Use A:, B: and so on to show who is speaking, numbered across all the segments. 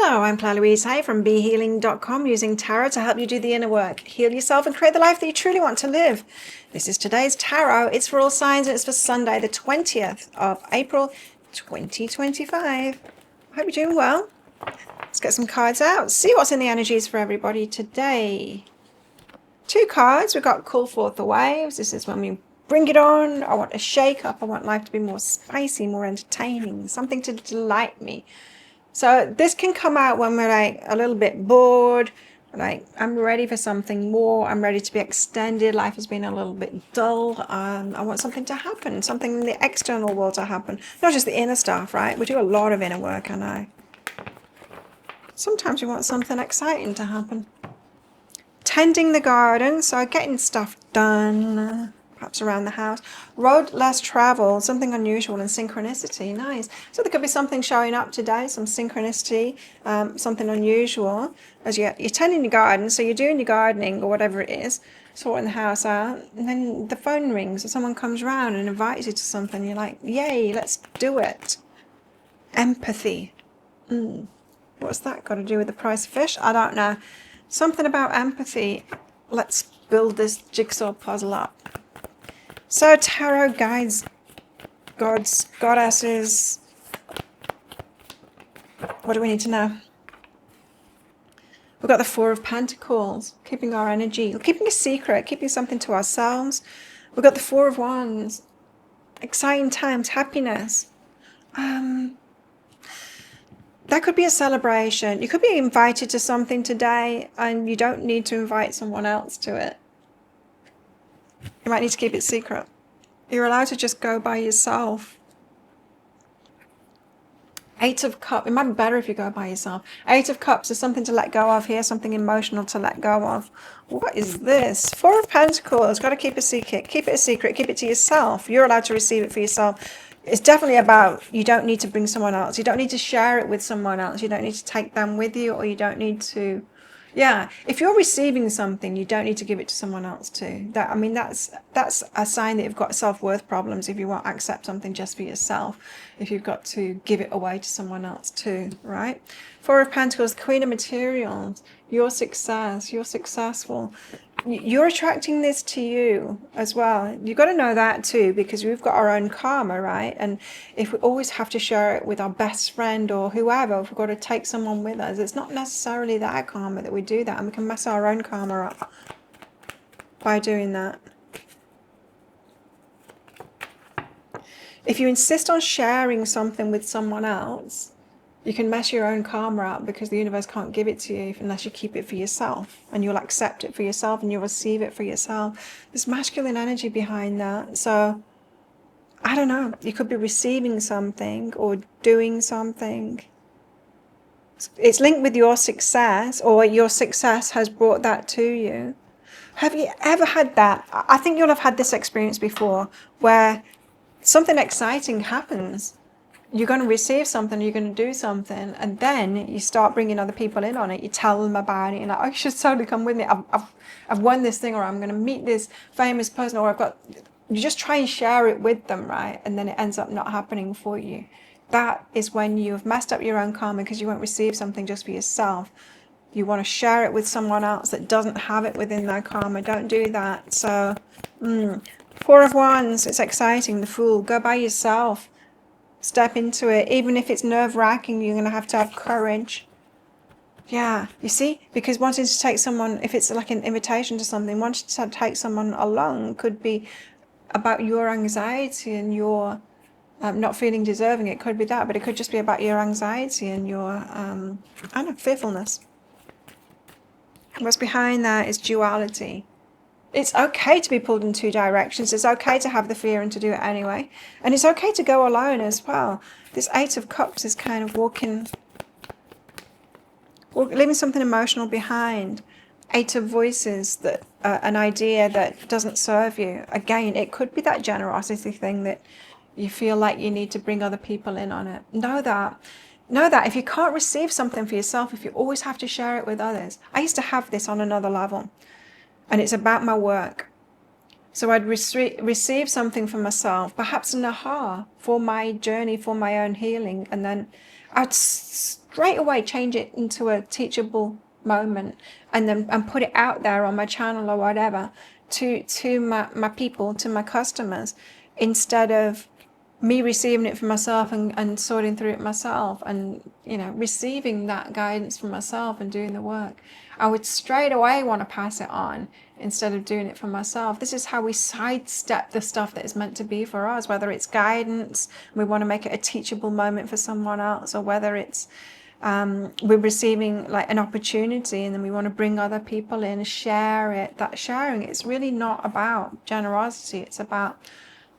A: Hello, I'm Claire Louise Hay from BeHealing.com, using tarot to help you do the inner work, heal yourself and create the life that you truly want to live. This is today's tarot. It's for all signs and it's for Sunday, the 20th of April, 2025. I hope you're doing well. Let's get some cards out, see what's in the energies for everybody today. Two cards. We've got Call Forth the Waves. This is when we bring it on. I want a shake up. I want life to be more spicy, more entertaining, something to delight me. So this can come out when we're like a little bit bored, like I'm ready for something more, I'm ready to be extended, life has been a little bit dull, I want something to happen, something in the external world to happen, not just the inner stuff, right? We do a lot of inner work, I know. Sometimes we want something exciting to happen. Tending the garden, so getting stuff done, perhaps around the house. Road less travel, something unusual, and synchronicity. Nice. So there could be something showing up today, some synchronicity, something unusual. As you're tending your garden, so you're doing your gardening or whatever it is, sorting the house out, and then the phone rings or someone comes around and invites you to something. You're like, yay, let's do it. Empathy. What's that got to do with the price of fish? I don't know. Something about empathy. Let's build this jigsaw puzzle up. So tarot guides, gods, goddesses. What do we need to know? We've got the Four of Pentacles, keeping our energy, keeping a secret, keeping something to ourselves. We've got the Four of Wands, exciting times, happiness. That could be a celebration. You could be invited to something today and you don't need to invite someone else to it. You might need to keep it secret. You're allowed to just go by yourself. Eight of Cups. It might be better if you go by yourself. Eight of Cups is something to let go of here, something emotional to let go of. What is this? Four of Pentacles. Got to keep a secret. Keep it a secret. Keep it to yourself. You're allowed to receive it for yourself. It's definitely about, you don't need to bring someone else. You don't need to share it with someone else. You don't need to take them with you, or you don't need to, yeah. If you're receiving something, you don't need to give it to someone else too. That's a sign that you've got self-worth problems if you won't accept something just for yourself. If you've got to give it away to someone else too, right? Four of Pentacles, Queen of Materials, your success, you're successful. You're attracting this to you as well. You've got to know that too, because we've got our own karma, right? And if we always have to share it with our best friend or whoever, if we've got to take someone with us, it's not necessarily their karma that we do that, and we can mess our own karma up by doing that. If you insist on sharing something with someone else, you can mess your own karma up, because the universe can't give it to you unless you keep it for yourself, and you'll accept it for yourself and you'll receive it for yourself. There's masculine energy behind that. So I don't know, you could be receiving something or doing something. It's linked with your success, or your success has brought that to you. Have you ever had that? I think you'll have had this experience before, where something exciting happens. You're going to receive something, you're going to do something, and then you start bringing other people in on it. You tell them about it, and like, oh, you should totally come with me. I've won this thing, or I'm going to meet this famous person, or you just try and share it with them, right? And then it ends up not happening for you. That is when you've messed up your own karma, because you won't receive something just for yourself. You want to share it with someone else that doesn't have it within their karma. Don't do that. So, Four of Wands, it's exciting. The Fool, go by yourself. Step into it. Even if it's nerve-wracking, you're going to have courage. Yeah, you see? Because wanting to take someone, if it's like an invitation to something, wanting to take someone along could be about your anxiety and your not feeling deserving. It could be that, but it could just be about your anxiety and your fearfulness. What's behind that is duality. It's okay to be pulled in two directions. It's okay to have the fear and to do it anyway. And it's okay to go alone as well. This Eight of Cups is kind of leaving something emotional behind. Eight of Voices, that an idea that doesn't serve you. Again, it could be that generosity thing that you feel like you need to bring other people in on it. Know that if you can't receive something for yourself, if you always have to share it with others. I used to have this on another level. And it's about my work. So I'd receive something for myself, perhaps an aha for my journey, for my own healing. And then I'd straight away change it into a teachable moment, and put it out there on my channel or whatever to my people, to my customers, instead of me receiving it for myself and sorting through it myself, and receiving that guidance from myself and doing the work. I would straight away want to pass it on instead of doing it for myself. This is how we sidestep the stuff that is meant to be for us, whether it's guidance, we want to make it a teachable moment for someone else, or whether it's we're receiving like an opportunity and then we want to bring other people in, share it. That sharing, it's really not about generosity, it's about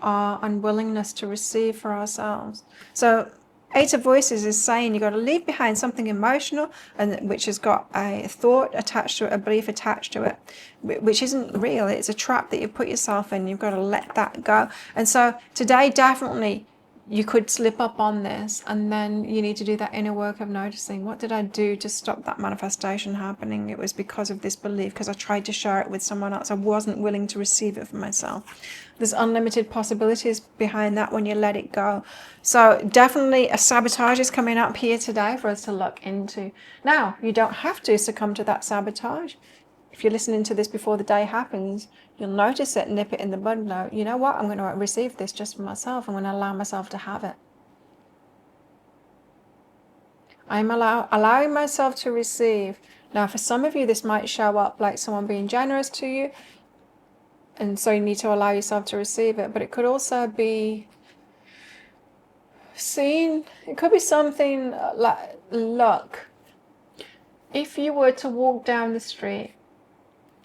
A: our unwillingness to receive for ourselves. So Eight of Voices is saying you've got to leave behind something emotional, and which has got a thought attached to it, a belief attached to it, which isn't real. It's a trap that you put yourself in. You've got to let that go. And so today, definitely, you could slip up on this, and then you need to do that inner work of noticing, what did I do to stop that manifestation happening? It was because of this belief, because I tried to share it with someone else. I wasn't willing to receive it for myself. There's unlimited possibilities behind that when you let it go. So definitely a sabotage is coming up here today for us to look into. Now, you don't have to succumb to that sabotage. If you're listening to this before the day happens, you'll notice it, nip it in the bud, and go, you know what, I'm going to receive this just for myself. I'm going to allow myself to have it. I'm allowing myself to receive. Now, for some of you, this might show up like someone being generous to you, and so you need to allow yourself to receive it. But it could also be seen, it could be something like luck. If you were to walk down the street,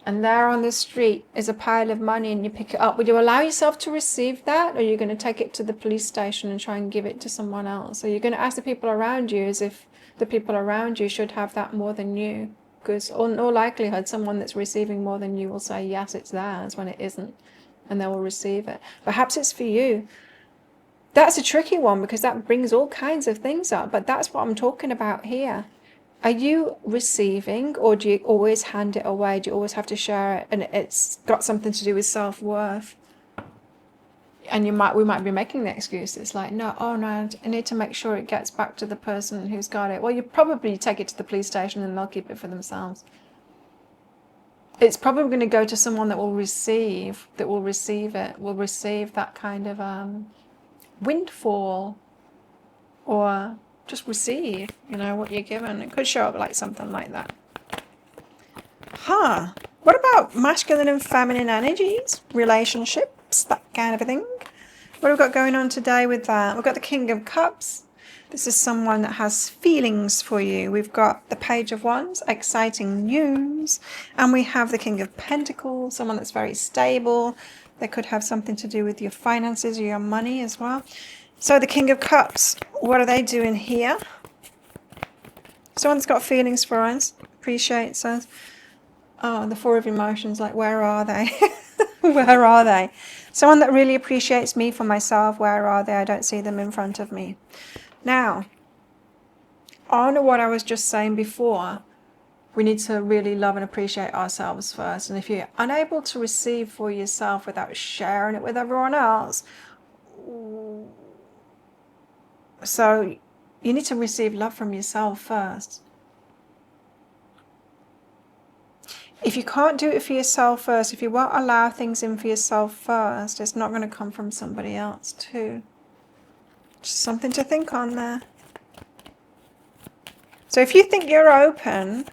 A: and there on the street is a pile of money, and you pick it up, would you allow yourself to receive that? Or are you going to take it to the police station and try and give it to someone else? Or you're going to ask the people around you as if the people around you should have that more than you? Because in all likelihood, someone that's receiving more than you will say, yes, it's theirs, when it isn't, and they will receive it. Perhaps it's for you. That's a tricky one, because that brings all kinds of things up, but that's what I'm talking about here. Are you receiving, or do you always hand it away? Do you always have to share it? And it's got something to do with self-worth. And we might be making the excuse. It's like, no, oh no, I need to make sure it gets back to the person who's got it. Well, you probably take it to the police station and they'll keep it for themselves. It's probably going to go to someone that will receive it, will receive that kind of windfall, or just receive, what you're given. It could show up like something like that. What about masculine and feminine energies, relationships, that kind of a thing? What have we got going on today with that? We've got the King of Cups. This is someone that has feelings for you. We've got the Page of Wands, exciting news. And we have the King of Pentacles, someone that's very stable. They could have something to do with your finances or your money as well. So the King of Cups, what are they doing here? Someone's got feelings for us, appreciates us. Oh, the Four of Emotions, like, where are they? Where are they? Someone that really appreciates me for myself, where are they? I don't see them in front of me. Now, on what I was just saying before, we need to really love and appreciate ourselves first. And if you're unable to receive for yourself without sharing it with everyone else, so you need to receive love from yourself first. If you can't do it for yourself first, if you won't allow things in for yourself first, it's not going to come from somebody else too. Just something to think on there. So if you think you're open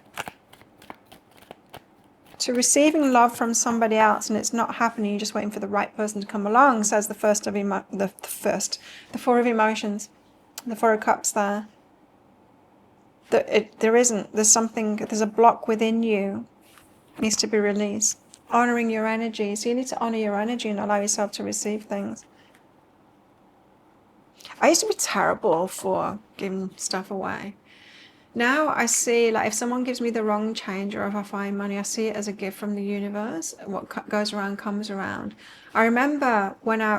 A: to receiving love from somebody else and it's not happening, you're just waiting for the right person to come along, says the Four of Emotions, the Four of Cups there. There isn't. There's a block within you. It needs to be released. Honoring your energy. So you need to honor your energy and allow yourself to receive things. I used to be terrible for giving stuff away. Now I see, like, if someone gives me the wrong change, or if I find money, I see it as a gift from the universe. What goes around comes around. I remember when I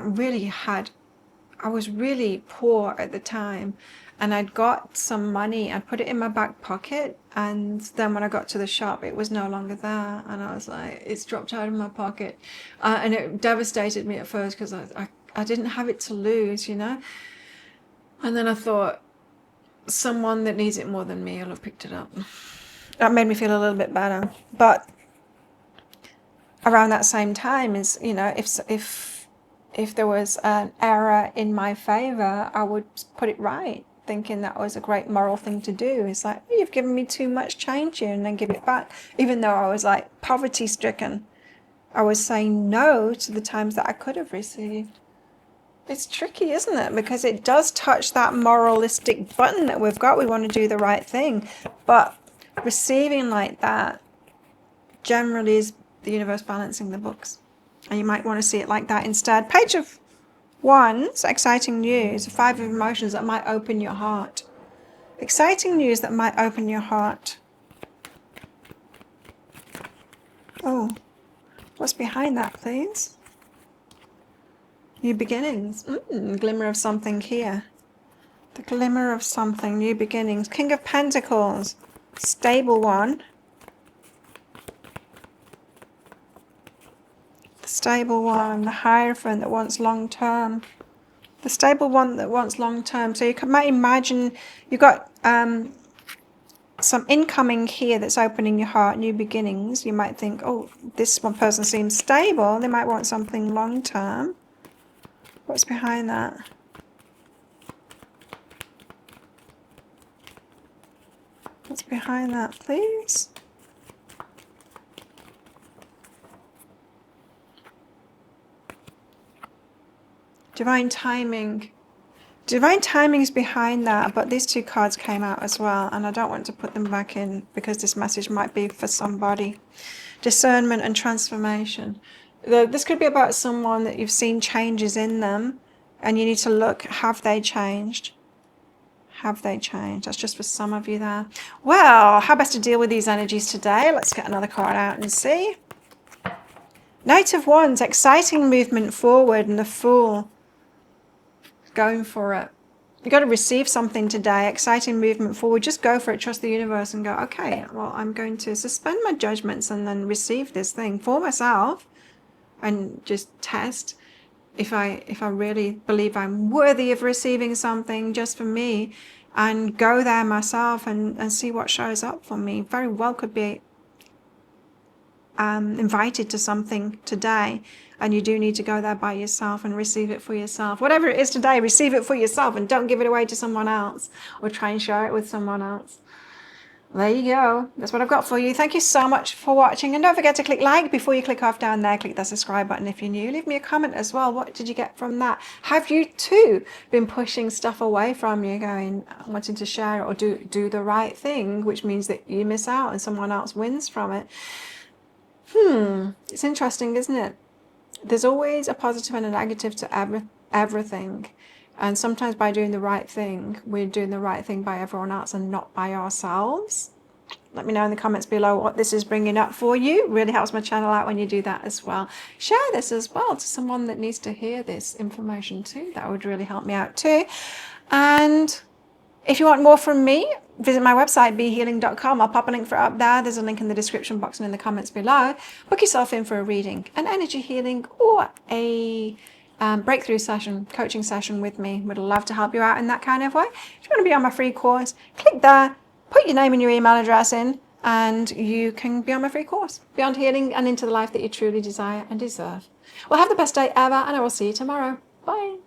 A: was really poor at the time, and I'd got some money, I put it in my back pocket, and then when I got to the shop, it was no longer there, and I was like, it's dropped out of my pocket, and it devastated me at first, because I didn't have it to lose, And then I thought, someone that needs it more than me will have picked it up. That made me feel a little bit better. But around that same time is, you know, if there was an error in my favor, I would put it right, thinking that was a great moral thing to do. It's like, oh, you've given me too much change here, and then give it back. Even though I was like poverty stricken, I was saying no to the times that I could have received. It's tricky, isn't it? Because it does touch that moralistic button that we've got. We want to do the right thing. But receiving like that generally is the universe balancing the books. And you might want to see it like that instead. Page of Wands, exciting news. 5 of emotions that might open your heart. Exciting news that might open your heart. Oh, what's behind that, please? New beginnings. Glimmer of something here. The glimmer of something. New beginnings. King of Pentacles. Stable one. The stable one. The Hierophant that wants long term. The stable one that wants long term. So you might imagine you've got some incoming here that's opening your heart. New beginnings. You might think, oh, this one person seems stable. They might want something long term. What's behind that? What's behind that, please? Divine timing. Divine timing is behind that, but these 2 cards came out as well, and I don't want to put them back in because this message might be for somebody. Discernment and transformation. This could be about someone that you've seen changes in them, and you need to look, have they changed? Have they changed? That's just for some of you there. Well, how best to deal with these energies today? Let's get another card out and see. Knight of Wands, exciting movement forward, and the Fool. Going for it. You've got to receive something today. Exciting movement forward. Just go for it. Trust the universe and go, okay, well, I'm going to suspend my judgments and then receive this thing for myself. And just test if I really believe I'm worthy of receiving something just for me, and go there myself and see what shows up for me. Very well could be invited to something today, and you do need to go there by yourself and receive it for yourself. Whatever it is today, receive it for yourself and don't give it away to someone else or try and share it with someone else. There you go. That's what I've got for you. Thank you so much for watching. And don't forget to click like before you click off down there. Click that subscribe button if you're new. Leave me a comment as well. What did you get from that? Have you too been pushing stuff away from you, going, wanting to share it or do the right thing, which means that you miss out and someone else wins from it? It's interesting, isn't it? There's always a positive and a negative to everything. And sometimes by doing the right thing, we're doing the right thing by everyone else and not by ourselves. Let me know in the comments below what this is bringing up for you. It really helps my channel out when you do that as well. Share this as well to someone that needs to hear this information too. That would really help me out too. And if you want more from me, visit my website, behealing.com. I'll pop a link for it up there. There's a link in the description box and in the comments below. Book yourself in for a reading, an energy healing, or a breakthrough session, coaching session with me. Would love to help you out in that kind of way. If you want to be on my free course, click there, put your name and your email address in, and you can be on my free course, Beyond Healing and into the life that you truly desire and deserve. Well, have the best day ever, and I will see you tomorrow. Bye.